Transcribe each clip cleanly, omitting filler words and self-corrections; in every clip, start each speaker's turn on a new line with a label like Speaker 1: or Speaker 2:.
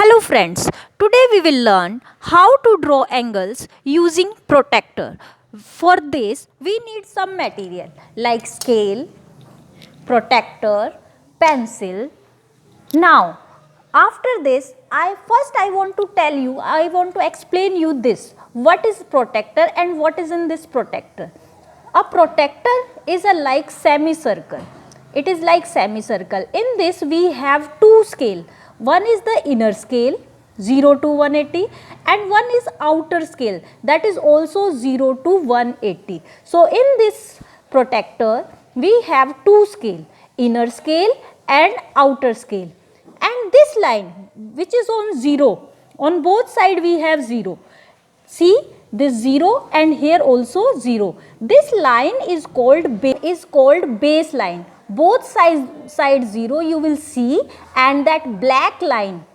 Speaker 1: Hello friends, today we will learn how to draw angles using protractor. For this we need some material like scale, protractor, pencil. Now after this I want to explain you this. What is protractor and what is in this protractor? A protractor is a like semicircle. It is like semicircle. In this we have two scale. One is the inner scale 0 to 180 and one is outer scale, that is also 0 to 180. So in this protractor we have two scale, inner scale and outer scale. And this line which is on 0, on both side we have 0. See this 0 and here also 0. This line is called baseline. Both sides 0 you will see, and that black line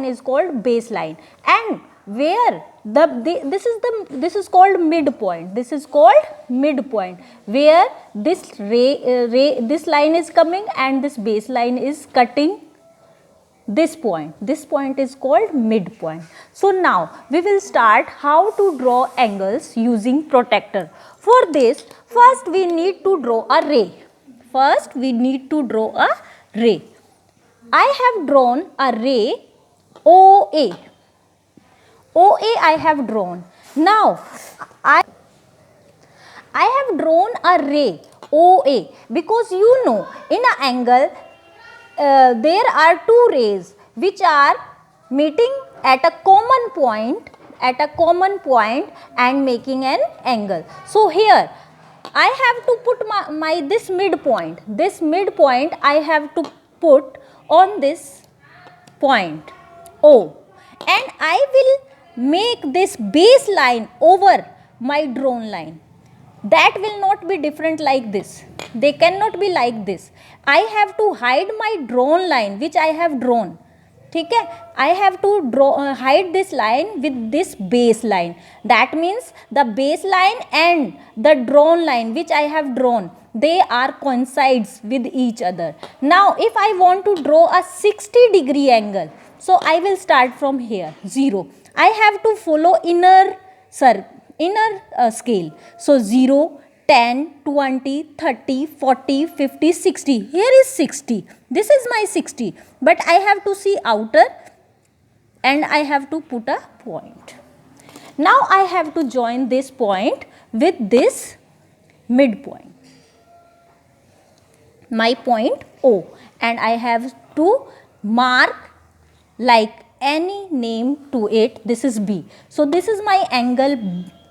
Speaker 1: is called baseline. And where this is called midpoint. This is called midpoint, where this this line is coming and this baseline is cutting this point. This point is called midpoint. So now we will start how to draw angles using protractor. For this, first we need to draw a ray. I have drawn a ray OA. I have drawn. Now I have drawn a ray OA because you know in an angle there are two rays which are meeting at a common point and making an angle. So here I have to put this midpoint. This midpoint I have to put on this point O, and I will make this baseline over my drawn line. That will not be different like this. They cannot be like this. I have to hide my drawn line which I have drawn. Okay? I have to hide this line with this baseline. That means the baseline and the drawn line which I have drawn, they are coincides with each other. Now if I want to draw a 60-degree angle, so I will start from here 0. I have to follow inner scale. So 0, 10, 20, 30, 40, 50, 60. Here is 60. This is my 60. But I have to see outer and I have to put a point. Now I have to join this point with this midpoint. My point O. And I have to mark like any name to it. This is B. So this is my angle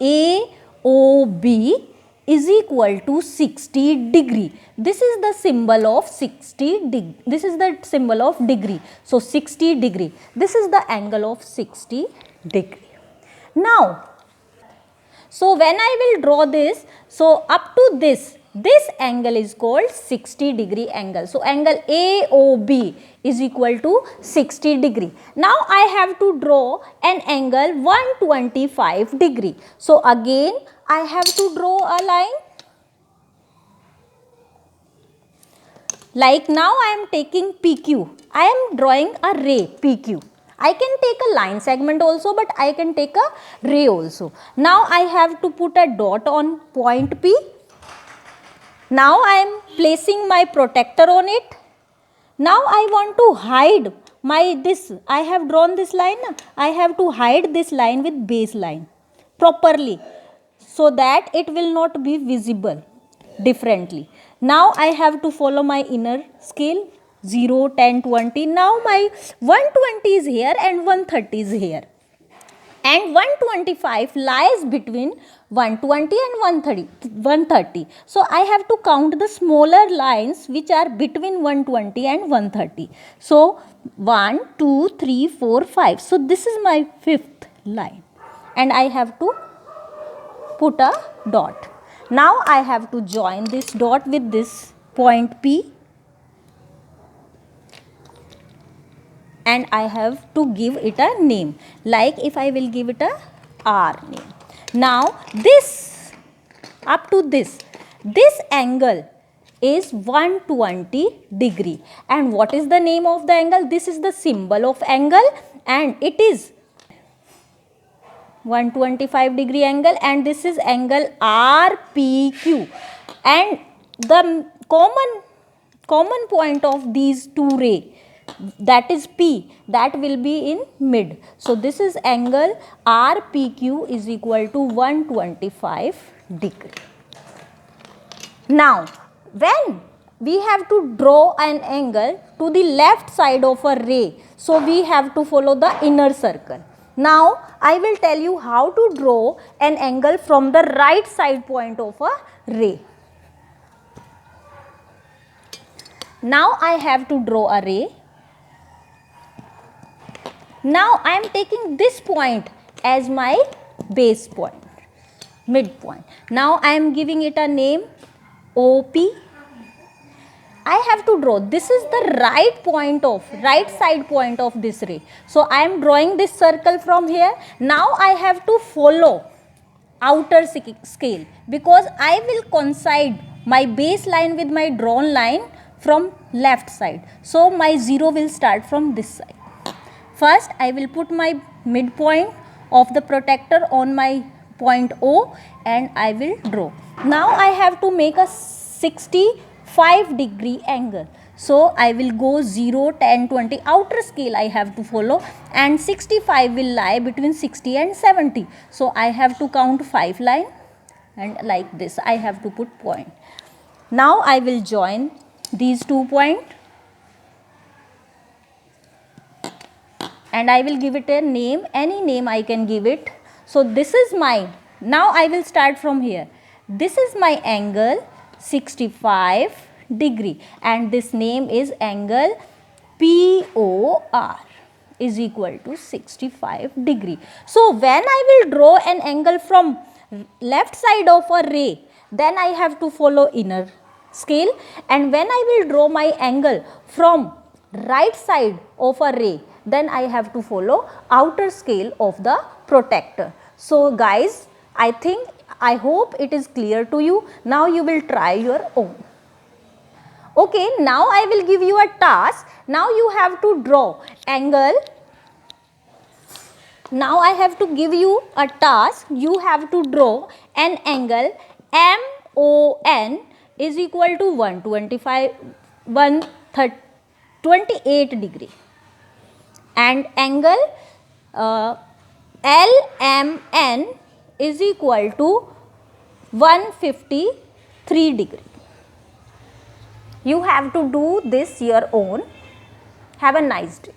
Speaker 1: AOB is equal to 60 degree. This is the symbol of 60 degree. This is the symbol of degree. So 60 degree. This is the angle of 60 degree. Now, so when I will draw this, so up to this angle is called 60 degree angle. So angle AOB is equal to 60 degree. Now I have to draw an angle 125 degree. So again I have to draw a line. Like now I am taking PQ. I am drawing a ray PQ. I can take a line segment also, but I can take a ray also. Now I have to put a dot on point P. Now I am placing my protractor on it. Now I want to hide I have drawn this line. I have to hide this line with baseline properly so that it will not be visible differently. Now I have to follow my inner scale 0, 10, 20. Now my 120 is here and 130 is here. And 125 lies between 120 and 130. So I have to count the smaller lines which are between 120 and 130. So 1, 2, 3, 4, 5. So this is my fifth line. And I have to put a dot. Now I have to join this dot with this point P. And I have to give it a name. Like if I will give it a R name. Now this, up to this angle is 120 degree. And what is the name of the angle? This is the symbol of angle and it is 125 degree angle, and this is angle RPQ, and the common point of these two ray, that is P, that will be in mid. So this is angle RPQ is equal to 125 degree. Now when we have to draw an angle to the left side of a ray, so we have to follow the inner circle. Now I will tell you how to draw an angle from the right side point of a ray. Now I have to draw a ray. Now I am taking this point as my base point, midpoint. Now I am giving it a name OP. I have to draw, this is the right side point of this ray. So I am drawing this circle from here. Now I have to follow outer scale, because I will coincide my baseline with my drawn line from left side. So my 0 will start from this side. First I will put my midpoint of the protector on my point O and I will draw. Now I have to make a 65 degree angle. So I will go 0, 10, 20, outer scale I have to follow, and 65 will lie between 60 and 70. So I have to count 5 line, and like this I have to put point. Now I will join these 2 points and I will give it a name, any name I can give it. So this is my, now I will start from here. This is my angle 65 degree and this name is angle POR is equal to 65 degree. So when I will draw an angle from left side of a ray, then I have to follow inner scale, and when I will draw my angle from right side of a ray, then I have to follow outer scale of the protector. So guys, I hope it is clear to you. Now you will try your own. Okay, now I will give you a task. Now you have to draw angle. Now I have to give you a task. You have to draw an angle MON is equal to 128 degree, and angle LMN is equal to 153 degree. You have to do this your own. Have a nice day.